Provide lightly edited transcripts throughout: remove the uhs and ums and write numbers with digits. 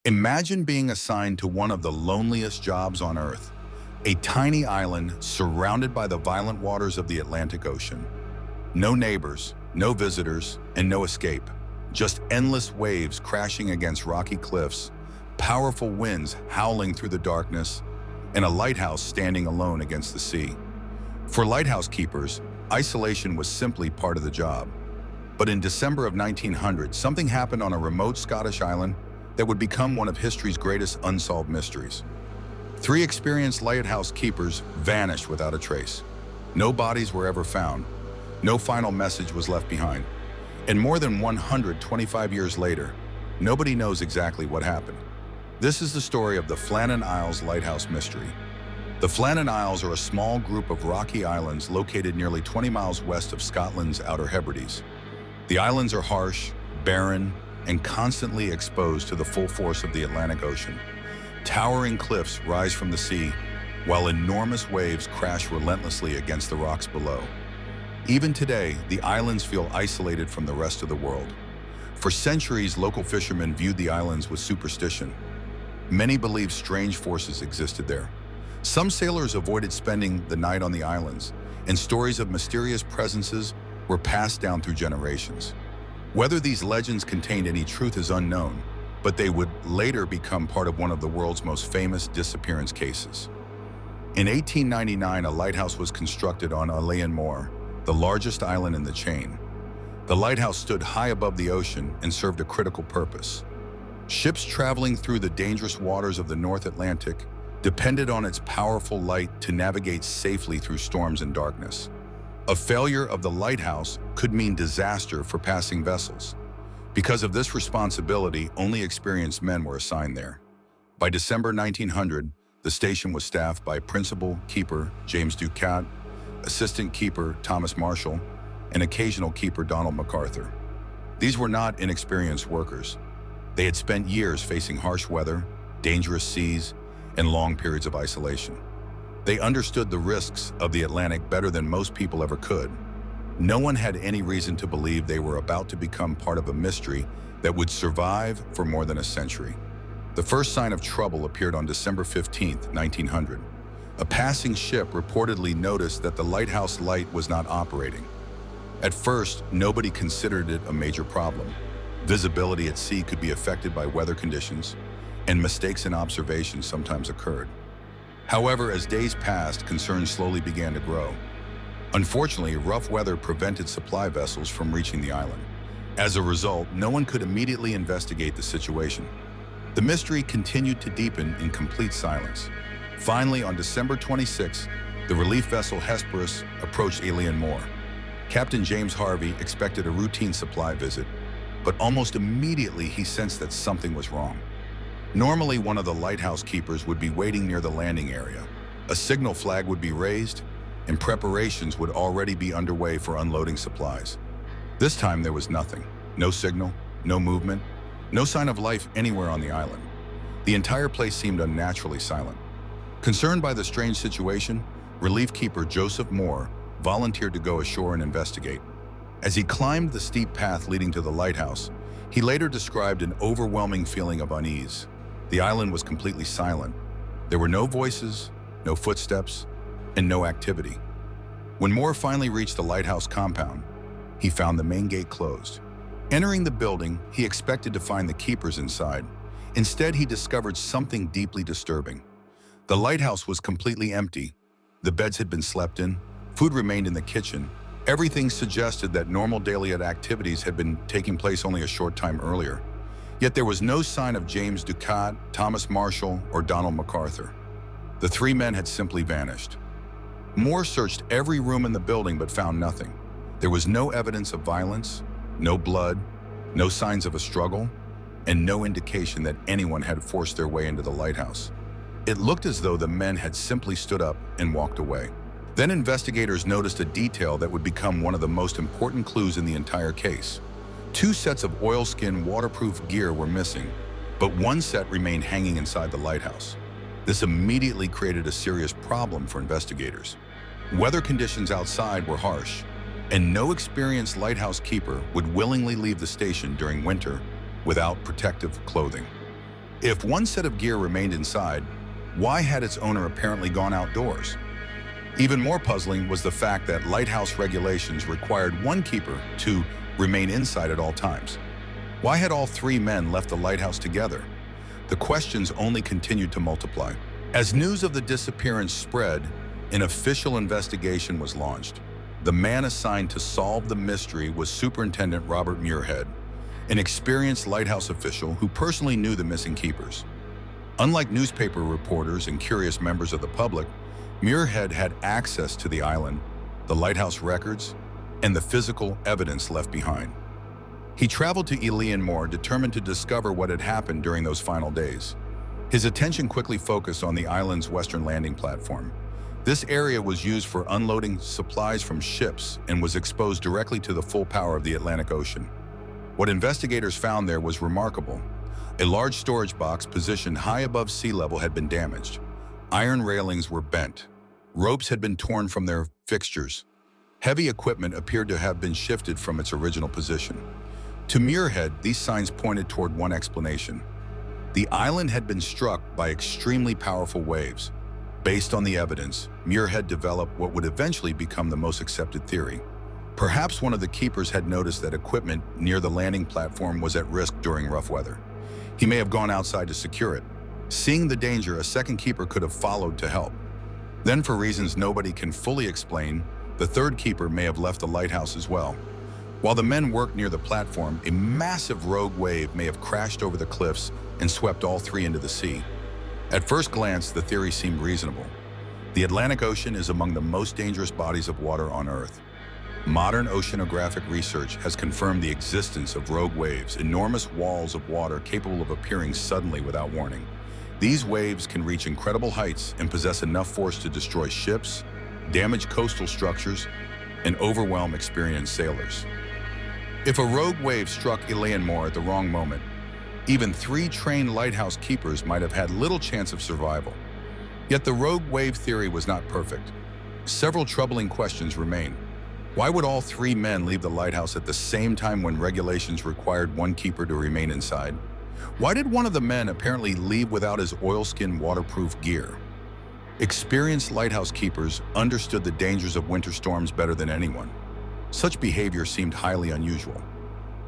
Imagine being assigned to one of the loneliest jobs on Earth, a tiny island surrounded by the violent waters of the Atlantic Ocean. No neighbors, no visitors, and no escape. Just endless waves crashing against rocky cliffs, powerful winds howling through the darkness, and a lighthouse standing alone against the sea. For lighthouse keepers, isolation was simply part of the job. But in December of 1900, something happened on a remote Scottish island that would become one of history's greatest unsolved mysteries. Three experienced lighthouse keepers vanished without a trace. No bodies were ever found. No final message was left behind. And more than 125 years later, nobody knows exactly what happened. This is the story of the Flannan Isles Lighthouse Mystery. The Flannan Isles are a small group of rocky islands located nearly 20 miles west of Scotland's Outer Hebrides. The islands are harsh, barren, and constantly exposed to the full force of the Atlantic Ocean. Towering cliffs rise from the sea, while enormous waves crash relentlessly against the rocks below. Even today, the islands feel isolated from the rest of the world. For centuries, local fishermen viewed the islands with superstition. Many believed strange forces existed there. Some sailors avoided spending the night on the islands, and stories of mysterious presences were passed down through generations. Whether these legends contained any truth is unknown, but they would later become part of one of the world's most famous disappearance cases. In 1899, a lighthouse was constructed on Ullainn Moor, the largest island in the chain. The lighthouse stood high above the ocean and served a critical purpose. Ships traveling through the dangerous waters of the North Atlantic depended on its powerful light to navigate safely through storms and darkness. A failure of the lighthouse could mean disaster for passing vessels. Because of this responsibility, only experienced men were assigned there. By December 1900, the station was staffed by principal keeper James Ducat, assistant keeper Thomas Marshall, and occasional keeper Donald MacArthur. These were not inexperienced workers. They had spent years facing harsh weather, dangerous seas, and long periods of isolation. They understood the risks of the Atlantic better than most people ever could. No one had any reason to believe they were about to become part of a mystery that would survive for more than a century. The first sign of trouble appeared on December 15, 1900. A passing ship reportedly noticed that the lighthouse light was not operating. At first, nobody considered it a major problem. Visibility at sea could be affected by weather conditions, and mistakes in observation sometimes occurred. However, as days passed, concerns slowly began to grow. Unfortunately, rough weather prevented supply vessels from reaching the island. As a result, no one could immediately investigate the situation. The mystery continued to deepen in complete silence. Finally, on December 26, the relief vessel Hesperus approached Ullainn Moor. Captain James Harvey expected a routine supply visit, but almost immediately he sensed that something was wrong. Normally, one of the lighthouse keepers would be waiting near the landing area. A signal flag would be raised, and preparations would already be underway for unloading supplies. This time there was nothing. No signal, no movement, no sign of life anywhere on the island. The entire place seemed unnaturally silent. Concerned by the strange situation, relief keeper Joseph Moore volunteered to go ashore and investigate. As he climbed the steep path leading to the lighthouse, he later described an overwhelming feeling of unease. The island was completely silent. There were no voices, no footsteps, and no activity. When Moore finally reached the lighthouse compound, he found the main gate closed. Entering the building, he expected to find the keepers inside. Instead, he discovered something deeply disturbing. The lighthouse was completely empty. The beds had been slept in, food remained in the kitchen. Everything suggested that normal daily activities had been taking place only a short time earlier. Yet there was no sign of James Ducat, Thomas Marshall, or Donald MacArthur. The three men had simply vanished. Moore searched every room in the building but found nothing. There was no evidence of violence, no blood, no signs of a struggle, and no indication that anyone had forced their way into the lighthouse. It looked as though the men had simply stood up and walked away. Then investigators noticed a detail that would become one of the most important clues in the entire case. 2 sets of oilskin waterproof gear were missing, but one set remained hanging inside the lighthouse. This immediately created a serious problem for investigators. Weather conditions outside were harsh, and no experienced lighthouse keeper would willingly leave the station during winter without protective clothing. If one set of gear remained inside, why had its owner apparently gone outdoors? Even more puzzling was the fact that lighthouse regulations required one keeper to remain inside at all times. Why had all three men left the lighthouse together? The questions only continued to multiply. As news of the disappearance spread, an official investigation was launched. The man assigned to solve the mystery was Superintendent Robert Muirhead, an experienced lighthouse official who personally knew the missing keepers. Unlike newspaper reporters and curious members of the public, Muirhead had access to the island, the lighthouse records, and the physical evidence left behind. He traveled to Ulian Moor determined to discover what had happened during those final days. His attention quickly focused on the island's western landing platform. This area was used for unloading supplies from ships and was exposed directly to the full power of the Atlantic Ocean. What investigators found there was remarkable. A large storage box positioned high above sea level had been damaged. Iron railings were bent. Ropes had been torn from their fixtures. Heavy equipment appeared to have been shifted from its original position. To Muirhead, these signs pointed toward one explanation. The island had been struck by extremely powerful waves. Based on the evidence, Muirhead developed what would eventually become the most accepted theory. Perhaps one of the keepers had noticed that equipment near the landing platform was at risk during rough weather. He may have gone outside to secure it. Seeing the danger, a second keeper could have followed to help. Then, for reasons nobody can fully explain, the third keeper may have left the lighthouse as well. While the men worked near the platform, a massive rogue wave may have crashed over the cliffs and swept all three into the sea. At first glance, the theory seemed reasonable. The Atlantic Ocean is among the most dangerous bodies of water on Earth. Modern oceanographic research has confirmed the existence of rogue waves, enormous walls of water capable of appearing suddenly without warning. These waves can reach incredible heights and possess enough force to destroy ships, damage coastal structures, and overwhelm experienced sailors. If a rogue wave struck Ulian Moor at the wrong moment, even 3 trained lighthouse keepers might have had little chance of survival. Yet the rogue wave theory was not perfect. Several troubling questions remain. Why would all 3 men leave the lighthouse at the same time when regulations required one keeper to remain inside? Why did one of the men apparently leave without his oilskin waterproof gear? Experienced lighthouse keepers understood the dangers of winter storms better than anyone. Such behavior seemed highly unusual.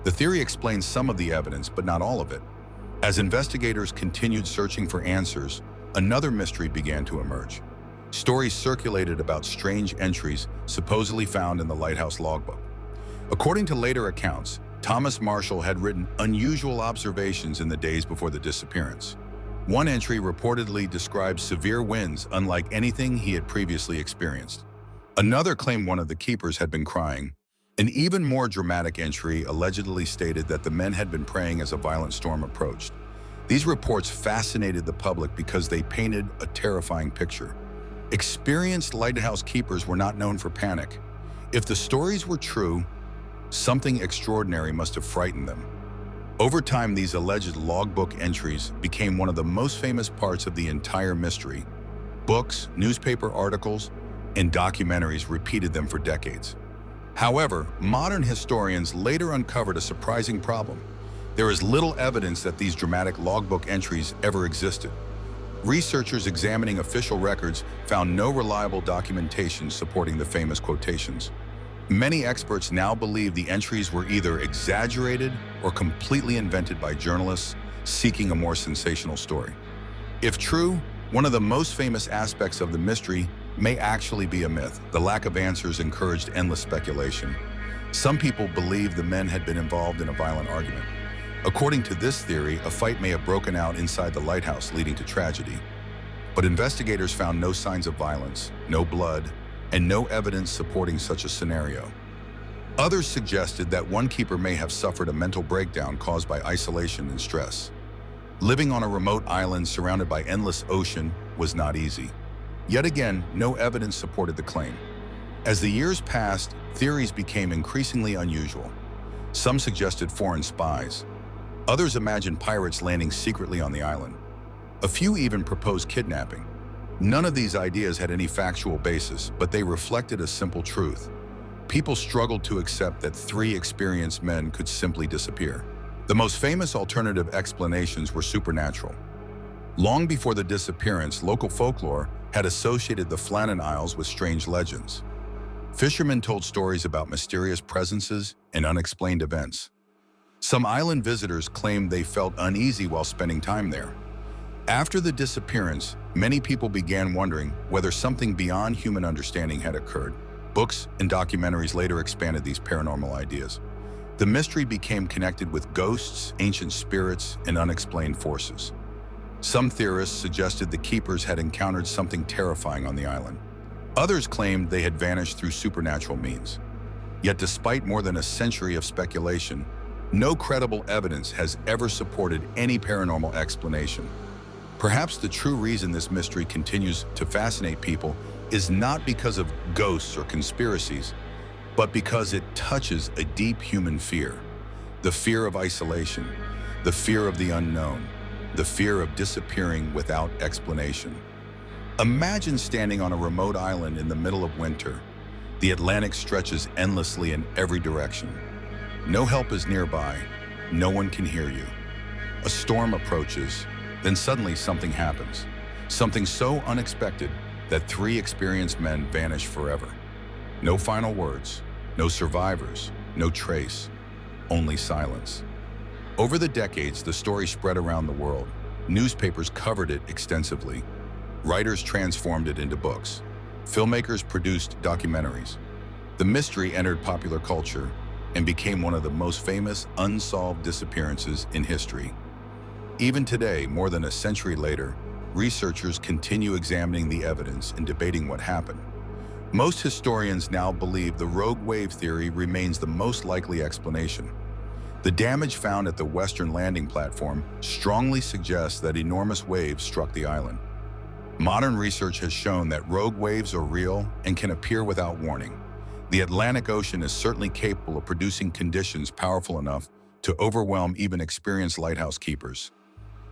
The theory explains some of the evidence, but not all of it. As investigators continued searching for answers, another mystery began to emerge. Stories circulated about strange entries supposedly found in the lighthouse logbook. According to later accounts, Thomas Marshall had written unusual observations in the days before the disappearance. One entry reportedly described severe winds unlike anything he had previously experienced. Another claimed one of the keepers had been crying. An even more dramatic entry allegedly stated that the men had been praying as a violent storm approached. These reports fascinated the public because they painted a terrifying picture. Experienced lighthouse keepers were not known for panic. If the stories were true, something extraordinary must have frightened them. Over time, these alleged logbook entries became one of the most famous parts of the entire mystery. Books, newspaper articles, and documentaries repeated them for decades. However, modern historians later uncovered a surprising problem. There is little evidence that these dramatic logbook entries ever existed. Researchers examining official records found no reliable documentation supporting the famous quotations. Many experts now believe the entries were either exaggerated or completely invented by journalists seeking a more sensational story. If true, one of the most famous aspects of the mystery may actually be a myth. The lack of answers encouraged endless speculation. Some people believe the men had been involved in a violent argument. According to this theory, a fight may have broken out inside the lighthouse, leading to tragedy. But investigators found no signs of violence, no blood, and no evidence supporting such a scenario. Others suggested that one keeper may have suffered a mental breakdown caused by isolation and stress. Living on a remote island surrounded by endless ocean was not easy. Yet again, no evidence supported the claim. As the years passed, theories became increasingly unusual. Some suggested foreign spies. Others imagined pirates landing secretly on the island. A few even proposed kidnapping. None of these ideas had any factual basis, but they reflected a simple truth. People struggled to accept that 3 experienced men could simply disappear. The most famous alternative explanations were supernatural. Long before the disappearance, local folklore had associated the Flannan Isles with strange legends. Fishermen told stories about mysterious presences and unexplained events. Some island visitors claimed they felt uneasy while spending time there. After the disappearance, many people began wondering whether something beyond human understanding had occurred. Books and documentaries later expanded these paranormal ideas. The mystery became connected with ghosts, ancient spirits, and unexplained forces. Some theorists suggested the keepers had encountered something terrifying on the island. Others claimed they had vanished through supernatural means. Yet despite more than a century of speculation, no credible evidence has ever supported any paranormal explanation. Perhaps the true reason this mystery continues to fascinate people is not because of ghosts or conspiracies, but because it touches a deep human fear. The fear of isolation, the fear of the unknown, the fear of disappearing without explanation. Imagine standing on a remote island in the middle of winter. The Atlantic stretches endlessly in every direction. No help is nearby. No one can hear you. A storm approaches, then suddenly something happens. Something so unexpected that 3 experienced men vanish forever. No final words, no survivors, no trace, only silence. Over the decades, the story spread around the world. Newspapers covered it extensively. Writers transformed it into books. Filmmakers produced documentaries. The mystery entered popular culture and became one of the most famous unsolved disappearances in history. Even today, more than a century later, researchers continue examining the evidence and debating what happened. Most historians now believe the rogue wave theory remains the most likely explanation. The damage found at the western landing platform strongly suggests that enormous waves struck the island. Modern research has shown that rogue waves are real and can appear without warning. The Atlantic Ocean is certainly capable of producing conditions powerful enough to overwhelm even experienced lighthouse keepers.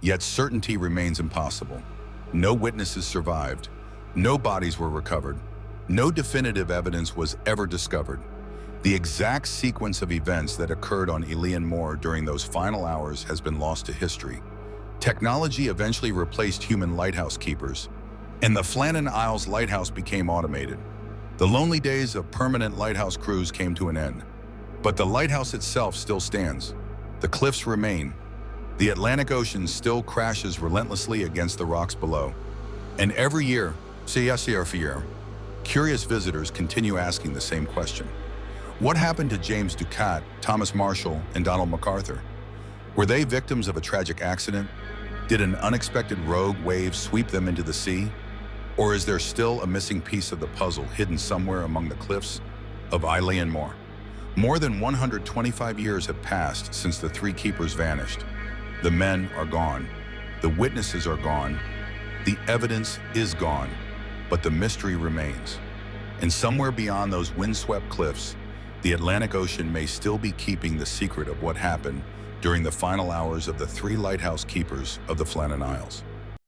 Yet certainty remains impossible. No witnesses survived. No bodies were recovered. No definitive evidence was ever discovered. The exact sequence of events that occurred on Elian Moor during those final hours has been lost to history. Technology eventually replaced human lighthouse keepers, and the Flannan Isles Lighthouse became automated. The lonely days of permanent lighthouse crews came to an end. But the lighthouse itself still stands. The cliffs remain. The Atlantic Ocean still crashes relentlessly against the rocks below. And every year, curious visitors continue asking the same question. What happened to James Ducat, Thomas Marshall, and Donald MacArthur? Were they victims of a tragic accident? Did an unexpected rogue wave sweep them into the sea? Or is there still a missing piece of the puzzle hidden somewhere among the cliffs of Elian Moor? More than 125 years have passed since the 3 keepers vanished. The men are gone. The witnesses are gone. The evidence is gone. But the mystery remains. And somewhere beyond those windswept cliffs, the Atlantic Ocean may still be keeping the secret of what happened during the final hours of the 3 lighthouse keepers of the Flannan Isles.